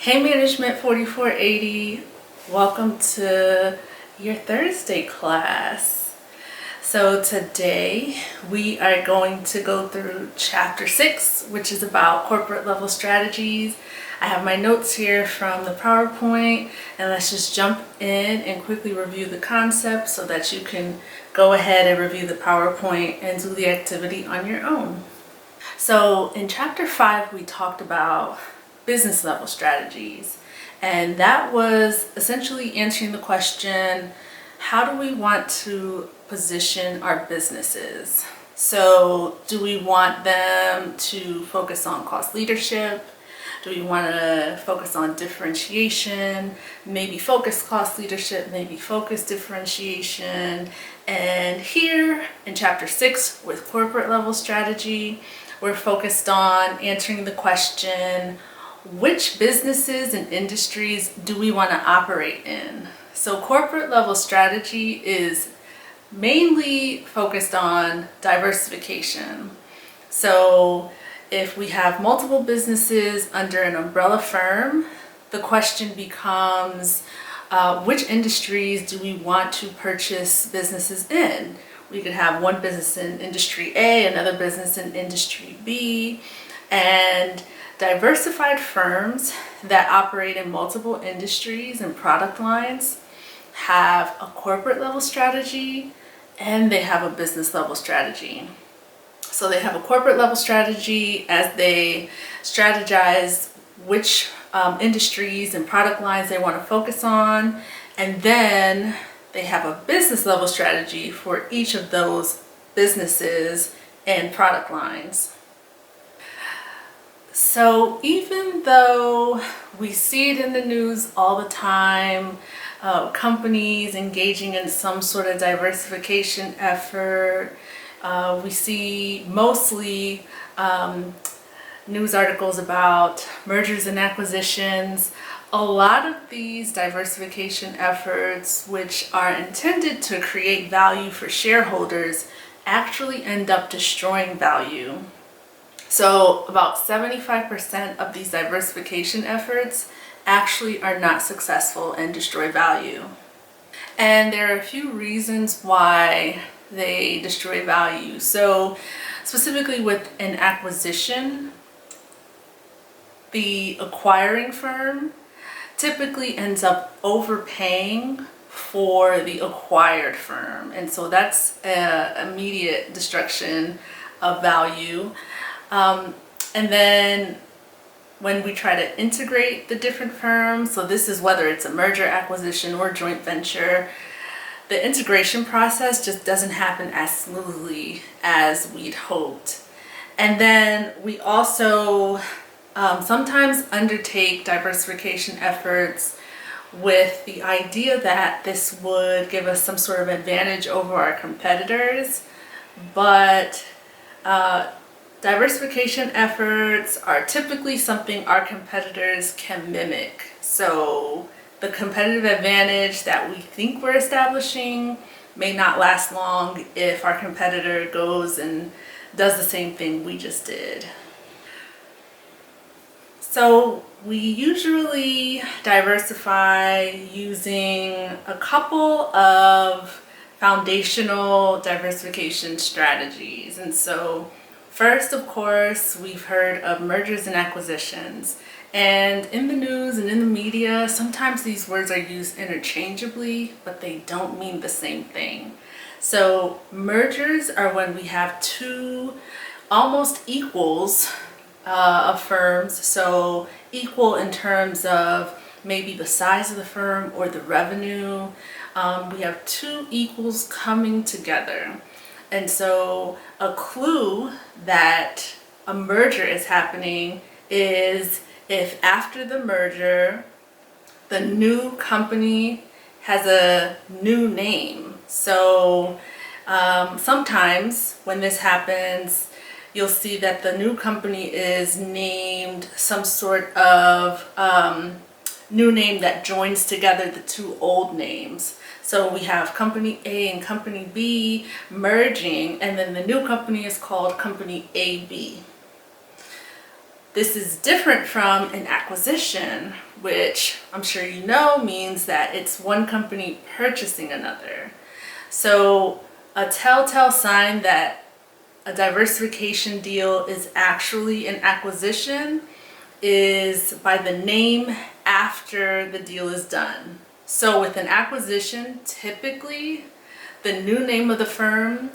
Hey Management 4480, welcome to your Thursday class. So today we are going to go through chapter 6, which is about corporate level strategies. I have my notes here from the PowerPoint, and let's just jump in and quickly review the concept so that you can go ahead and review the PowerPoint and do the activity on your own. So in chapter 5 we talked about business level strategies, and that was essentially answering the question, how do we want to position our businesses? So do we want them to focus on cost leadership? Do we want to focus on differentiation, maybe focus cost leadership, maybe focus differentiation? And here in chapter 6 with corporate level strategy, we're focused on answering the question, which businesses and industries do we want to operate in? So corporate level strategy is mainly focused on diversification. So if we have multiple businesses under an umbrella firm, the question becomes, which industries do we want to purchase businesses in? We could have one business in industry A, another business in industry B, and diversified firms that operate in multiple industries and product lines have a corporate level strategy and they have a business level strategy. So they have a corporate level strategy as they strategize which industries and product lines they want to focus on, and then they have a business level strategy for each of those businesses and product lines. So even though we see it in the news all the time, companies engaging in some sort of diversification effort, we see mostly news articles about mergers and acquisitions. A lot of these diversification efforts, which are intended to create value for shareholders, actually end up destroying value. So about 75% of these diversification efforts actually are not successful and destroy value. And there are a few reasons why they destroy value. So specifically with an acquisition, the acquiring firm typically ends up overpaying for the acquired firm. And so that's an immediate destruction of value. And then when we try to integrate the different firms, so this is whether it's a merger, acquisition, or joint venture, the integration process just doesn't happen as smoothly as we'd hoped. And then we also sometimes undertake diversification efforts with the idea that this would give us some sort of advantage over our competitors, but diversification efforts are typically something our competitors can mimic. So the competitive advantage that we think we're establishing may not last long if our competitor goes and does the same thing we just did. So we usually diversify using a couple of foundational diversification strategies. And so first, of course, we've heard of mergers and acquisitions. And in the news and in the media, sometimes these words are used interchangeably, but they don't mean the same thing. So mergers are when we have two almost equals of firms. So equal in terms of maybe the size of the firm or the revenue. We have two equals coming together. And so a clue that a merger is happening is if after the merger, the new company has a new name. So sometimes when this happens, you'll see that the new company is named some sort of new name that joins together the two old names. So we have company A and company B merging, and then the new company is called company AB. This is different from an acquisition, which I'm sure you know means that it's one company purchasing another. So a telltale sign that a diversification deal is actually an acquisition is by the name after the deal is done. So with an acquisition, typically the new name of the firm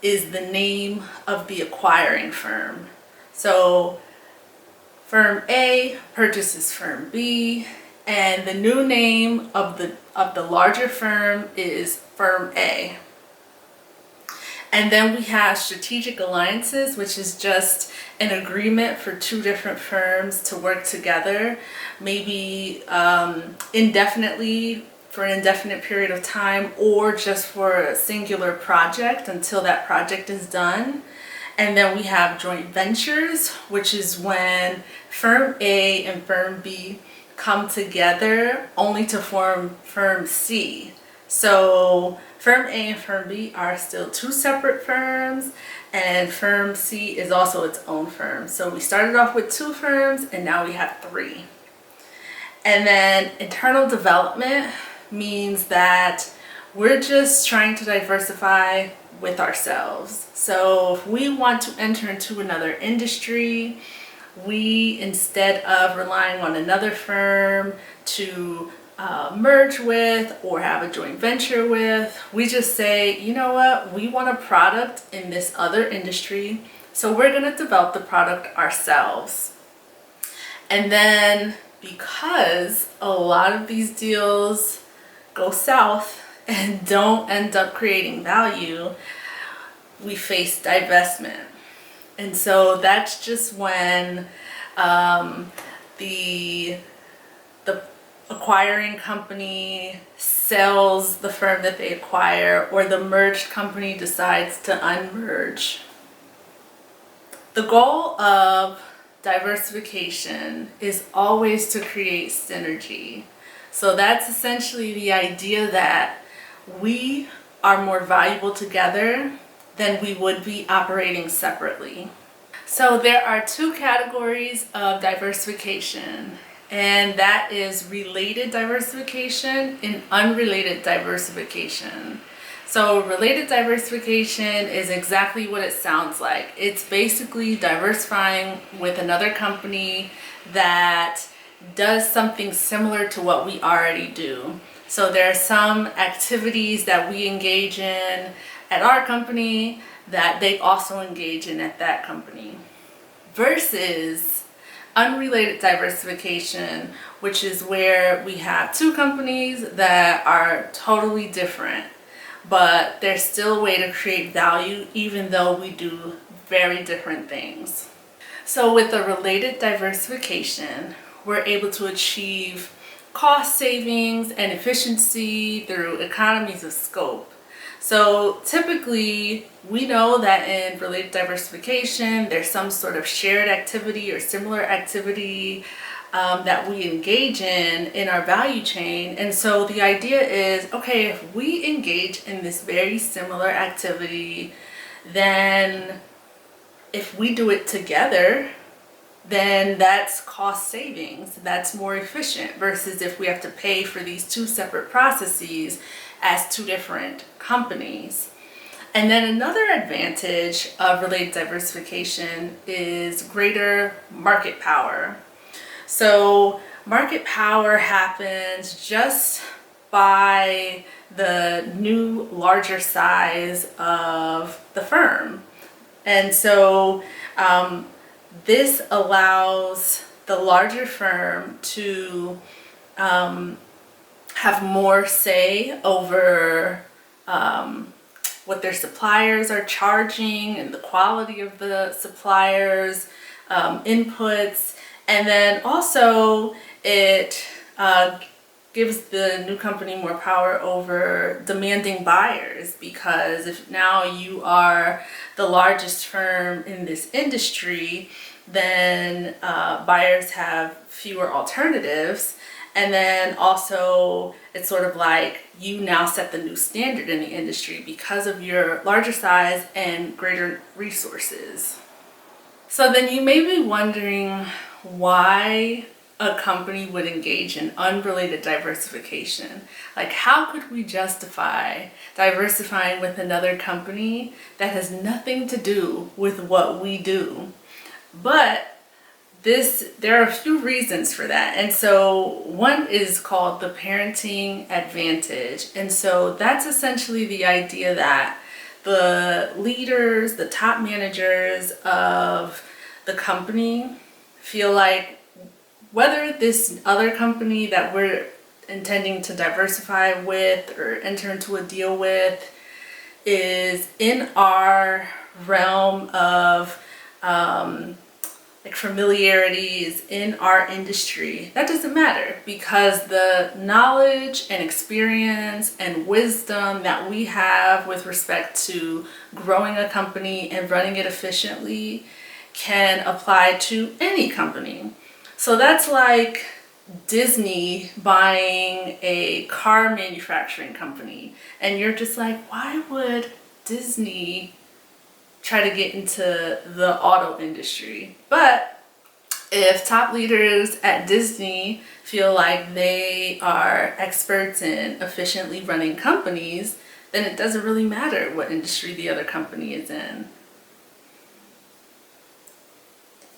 is the name of the acquiring firm. So firm A purchases firm B, and the new name of the larger firm is firm A. And then we have strategic alliances, which is just an agreement for two different firms to work together, maybe indefinitely for an indefinite period of time, or just for a singular project until that project is done. And then we have joint ventures, which is when firm A and firm B come together only to form firm C. So firm A and firm B are still two separate firms, and firm C is also its own firm. So we started off with two firms and now we have three. And then internal development means that we're just trying to diversify with ourselves. So if we want to enter into another industry, we, instead of relying on another firm to merge with or have a joint venture with, we just say, you know what, we want a product in this other industry, so we're going to develop the product ourselves. And then because a lot of these deals go south and don't end up creating value, we face divestment. And so that's just when the acquiring company sells the firm that they acquire, or the merged company decides to unmerge. The goal of diversification is always to create synergy. So that's essentially the idea that we are more valuable together than we would be operating separately. So there are two categories of diversification, and that is related diversification and unrelated diversification. So related diversification is exactly what it sounds like. It's basically diversifying with another company that does something similar to what we already do. So there are some activities that we engage in at our company that they also engage in at that company. Versus unrelated diversification, which is where we have two companies that are totally different, but there's still a way to create value even though we do very different things. So with a related diversification, we're able to achieve cost savings and efficiency through economies of scope. So typically, we know that in related diversification, there's some sort of shared activity or similar activity that we engage in our value chain. And so the idea is, okay, if we engage in this very similar activity, then if we do it together, then that's cost savings. That's more efficient versus if we have to pay for these two separate processes as two different companies. And then another advantage of related diversification is greater market power. So market power happens just by the new larger size of the firm. And so this allows the larger firm to have more say over what their suppliers are charging and the quality of the suppliers' inputs. And then also it gives the new company more power over demanding buyers, because if now you are the largest firm in this industry, then buyers have fewer alternatives. And then also it's sort of like you now set the new standard in the industry because of your larger size and greater resources. So then you may be wondering why a company would engage in unrelated diversification. Like, how could we justify diversifying with another company that has nothing to do with what we do? But there are a few reasons for that. And so one is called the parenting advantage. And so that's essentially the idea that the leaders, the top managers of the company feel like whether this other company that we're intending to diversify with or enter into a deal with is in our realm of like familiarities in our industry, that doesn't matter, because the knowledge and experience and wisdom that we have with respect to growing a company and running it efficiently can apply to any company. So that's like Disney buying a car manufacturing company, and you're just like, why would Disney try to get into the auto industry? But if top leaders at Disney feel like they are experts in efficiently running companies, then it doesn't really matter what industry the other company is in.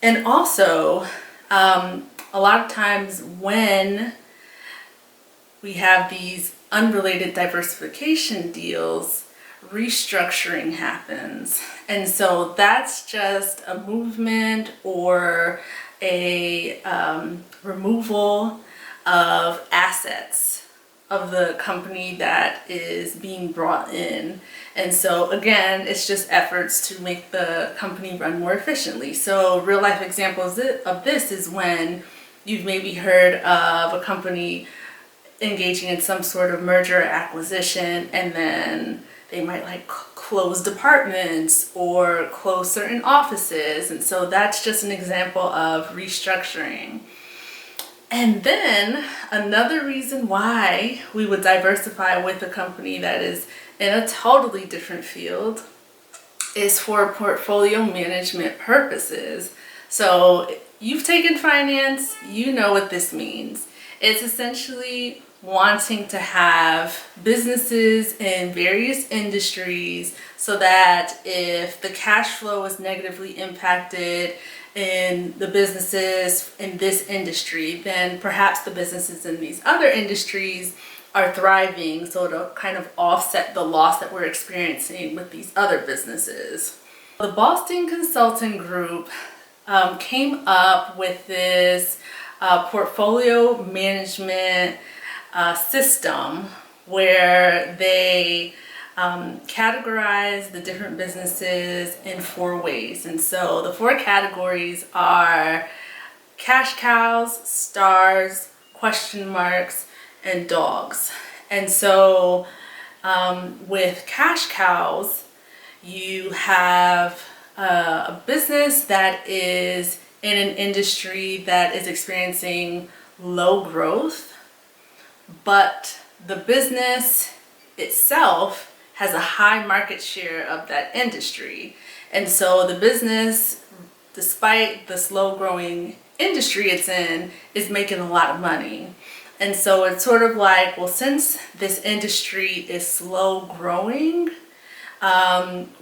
And also, a lot of times when we have these unrelated diversification deals, restructuring happens. And so that's just a movement or a removal of assets of the company that is being brought in. And so again, it's just efforts to make the company run more efficiently. So real life examples of this is when you've maybe heard of a company engaging in some sort of merger or acquisition, and then they might like close departments or close certain offices. And so that's just an example of restructuring. And then another reason why we would diversify with a company that is in a totally different field is for portfolio management purposes. So you've taken finance, you know what this means. It's essentially wanting to have businesses in various industries so that if the cash flow is negatively impacted in the businesses in this industry, then perhaps the businesses in these other industries are thriving, so to kind of offset the loss that we're experiencing with these other businesses. The Boston Consulting Group came up with this portfolio management system where they categorize the different businesses in 4 ways. And so the 4 categories are cash cows, stars, question marks, and dogs. And so with cash cows, you have a business that is in an industry that is experiencing low growth, but the business itself has a high market share of that industry. And so the business, despite the slow growing industry it's in, is making a lot of money. And so it's sort of like, well, since this industry is slow growing,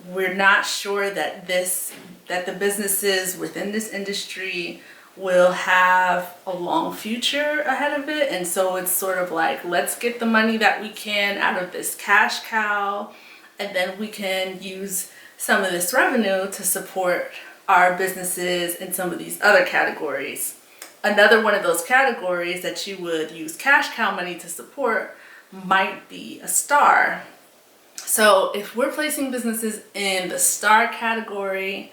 we're not sure that the businesses within this industry will have a long future ahead of it. And so it's sort of like, let's get the money that we can out of this cash cow, and then we can use some of this revenue to support our businesses in some of these other categories. Another one of those categories that you would use cash cow money to support might be a star. So if we're placing businesses in the star category,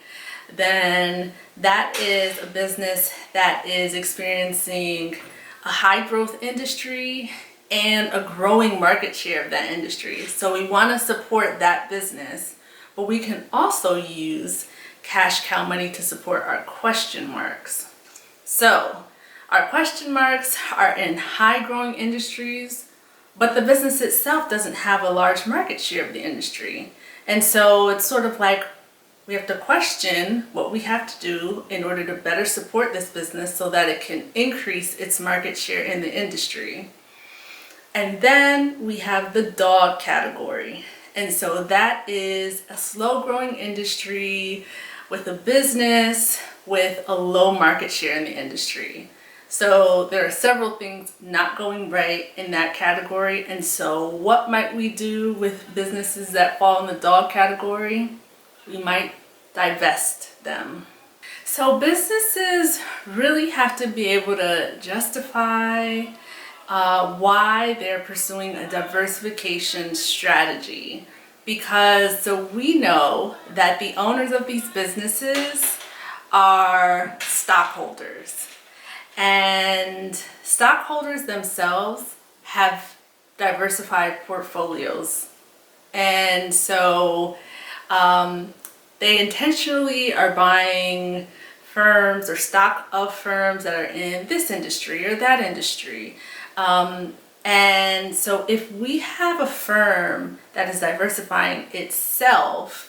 then that is a business that is experiencing a high growth industry and a growing market share of that industry. So we want to support that business, but we can also use cash cow money to support our question marks. So our question marks are in high growing industries, but the business itself doesn't have a large market share of the industry. And so it's sort of like, we have to question what we have to do in order to better support this business so that it can increase its market share in the industry. And then we have the dog category. And so that is a slow growing industry with a business with a low market share in the industry. So there are several things not going right in that category. And so what might we do with businesses that fall in the dog category? We might divest them. So businesses really have to be able to justify why they're pursuing a diversification strategy. Because so we know that the owners of these businesses are stockholders. And stockholders themselves have diversified portfolios. And so they intentionally are buying firms or stock of firms that are in this industry or that industry. And so if we have a firm that is diversifying itself,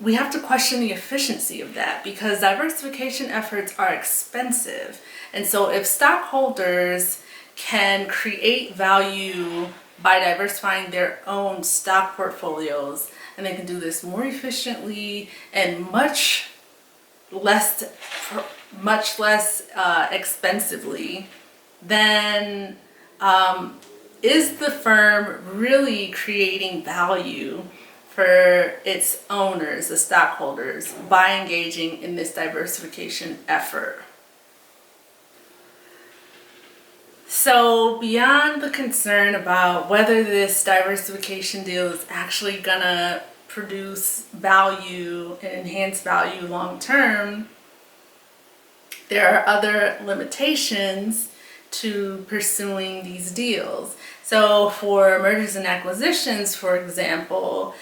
we have to question the efficiency of that because diversification efforts are expensive. And so if stockholders can create value by diversifying their own stock portfolios, and they can do this more efficiently and much less expensively, then is the firm really creating value for its owners, the stockholders, by engaging in this diversification effort? So beyond the concern about whether this diversification deal is actually gonna produce value and enhance value long term, there are other limitations to pursuing these deals. So for mergers and acquisitions, for example,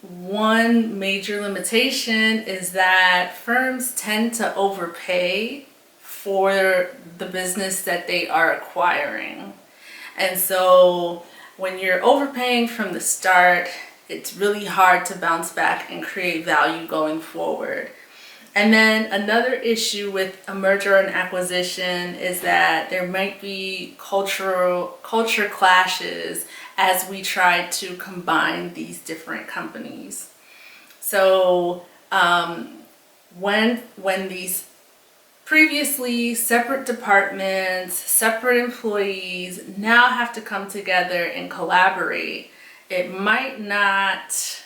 one major limitation is that firms tend to overpay for the business that they are acquiring. And so when you're overpaying from the start, it's really hard to bounce back and create value going forward. And then another issue with a merger and acquisition is that there might be culture clashes as we try to combine these different companies. So when these previously separate departments, separate employees now have to come together and collaborate, it might not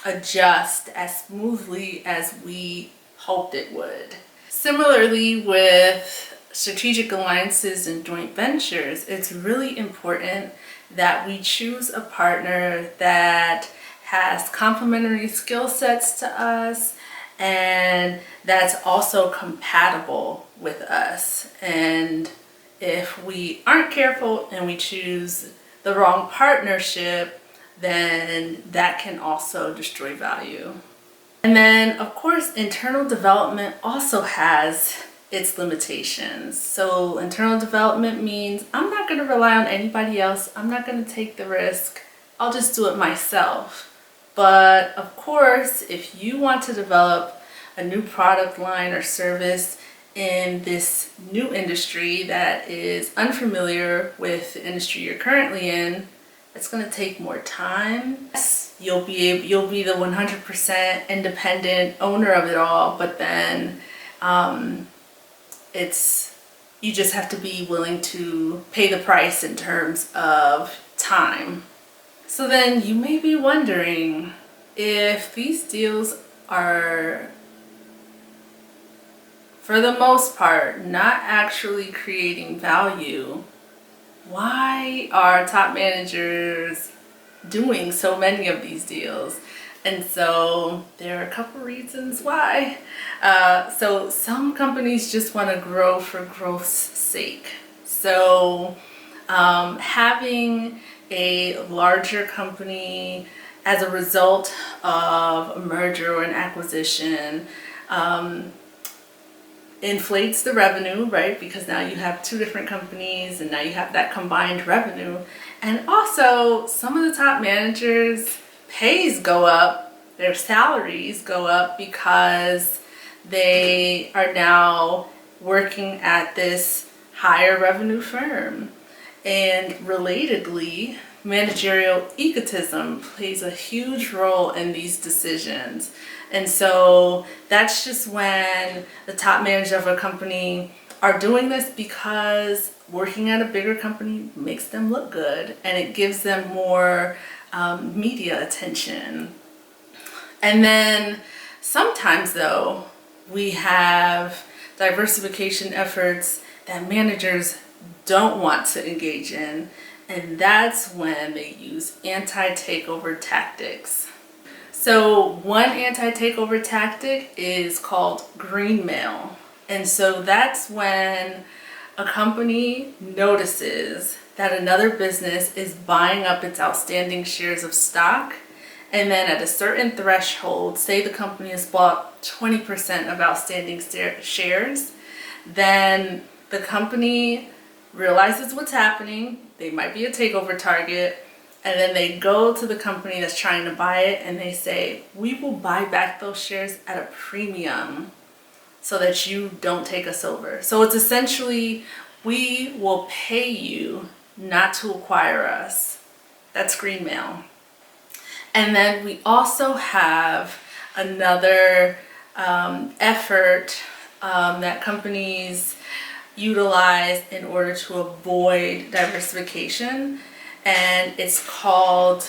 adjust as smoothly as we hoped it would. Similarly, with strategic alliances and joint ventures, it's really important that we choose a partner that has complementary skill sets to us and that's also compatible with us. And if we aren't careful and we choose the wrong partnership, then that can also destroy value. And then, of course, internal development also has its limitations. So internal development means I'm not going to rely on anybody else. I'm not going to take the risk. I'll just do it myself. But of course, if you want to develop a new product line or service in this new industry that is unfamiliar with the industry you're currently in, it's going to take more time. Yes, you'll be the 100% independent owner of it all, but then you just have to be willing to pay the price in terms of time. So then you may be wondering, if these deals are, for the most part, not actually creating value, why are top managers doing so many of these deals? And so there are a couple reasons why. So some companies just want to grow for growth's sake. So having a larger company as a result of a merger or an acquisition inflates the revenue, right? Because now you have two different companies and now you have that combined revenue. And also, some of the top managers' pays go up their salaries go up because they are now working at this higher revenue firm. And relatedly, managerial egotism plays a huge role in these decisions. And so that's just when the top manager of a company are doing this because working at a bigger company makes them look good and it gives them more media attention. And then sometimes though, we have diversification efforts that managers don't want to engage in, and that's when they use anti-takeover tactics. So one anti-takeover tactic is called green mail. And so that's when a company notices that another business is buying up its outstanding shares of stock, and then at a certain threshold, say the company has bought 20% of outstanding shares, then the company realizes what's happening, they might be a takeover target, and then they go to the company that's trying to buy it and they say, we will buy back those shares at a premium so that you don't take us over. So it's essentially, we will pay you not to acquire us. That's green mail. And then we also have another effort that companies utilize in order to avoid diversification, and it's called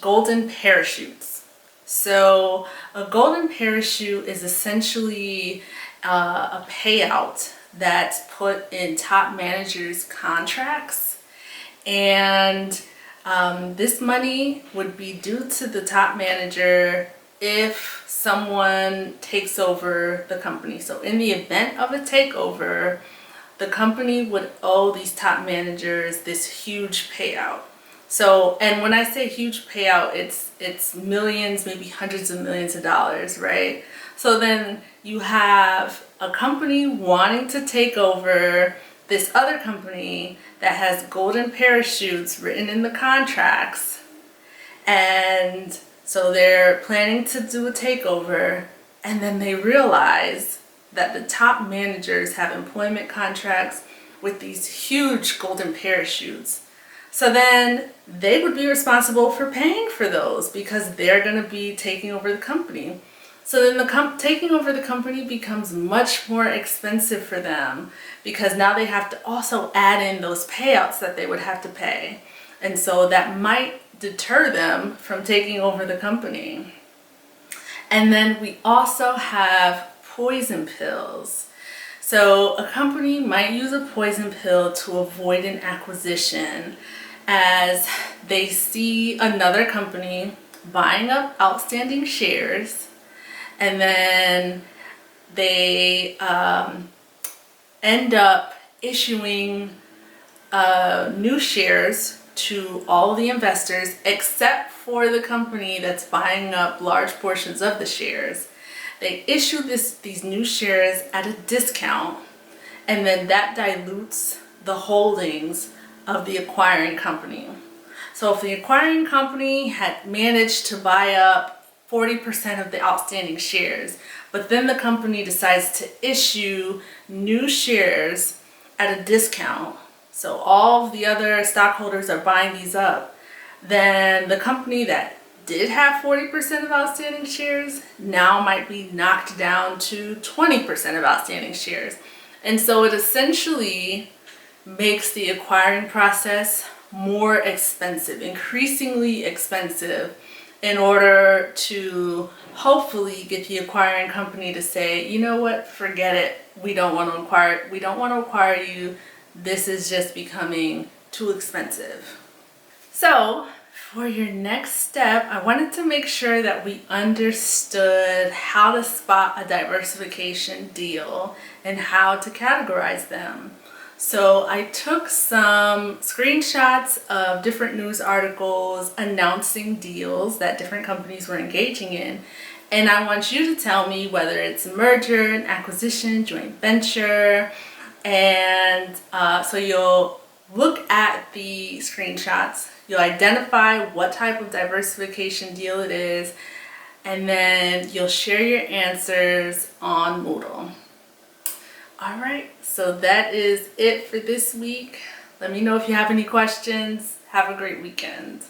golden parachutes. So a golden parachute is essentially a payout that's put in top managers' contracts, and this money would be due to the top manager if someone takes over the company. So in the event of a takeover, the company would owe these top managers this huge payout. So, and when I say huge payout, it's millions, maybe hundreds of millions of dollars, right? So then you have a company wanting to take over this other company that has golden parachutes written in the contracts, and so they're planning to do a takeover, and then they realize that the top managers have employment contracts with these huge golden parachutes. So then they would be responsible for paying for those because they're going to be taking over the company. So then taking over the company becomes much more expensive for them because now they have to also add in those payouts that they would have to pay. And so that might deter them from taking over the company. And then we also have poison pills. So a company might use a poison pill to avoid an acquisition as they see another company buying up outstanding shares, and then they end up issuing new shares to all the investors except for the company that's buying up large portions of the shares. They issue these new shares at a discount, and then that dilutes the holdings of the acquiring company. So if the acquiring company had managed to buy up 40% of the outstanding shares, but then the company decides to issue new shares at a discount, so all of the other stockholders are buying these up, then the company that did have 40% of outstanding shares now might be knocked down to 20% of outstanding shares. And so it essentially makes the acquiring process more expensive, increasingly expensive, in order to hopefully get the acquiring company to say, you know what, forget it. We don't want to acquire you. This is just becoming too expensive. So for your next step, I wanted to make sure that we understood how to spot a diversification deal and how to categorize them. So I took some screenshots of different news articles announcing deals that different companies were engaging in. And I want you to tell me whether it's a merger, an acquisition, joint venture. And so you'll look at the screenshots. You'll identify what type of diversification deal it is, and then you'll share your answers on Moodle. All right, so that is it for this week. Let me know if you have any questions. Have a great weekend.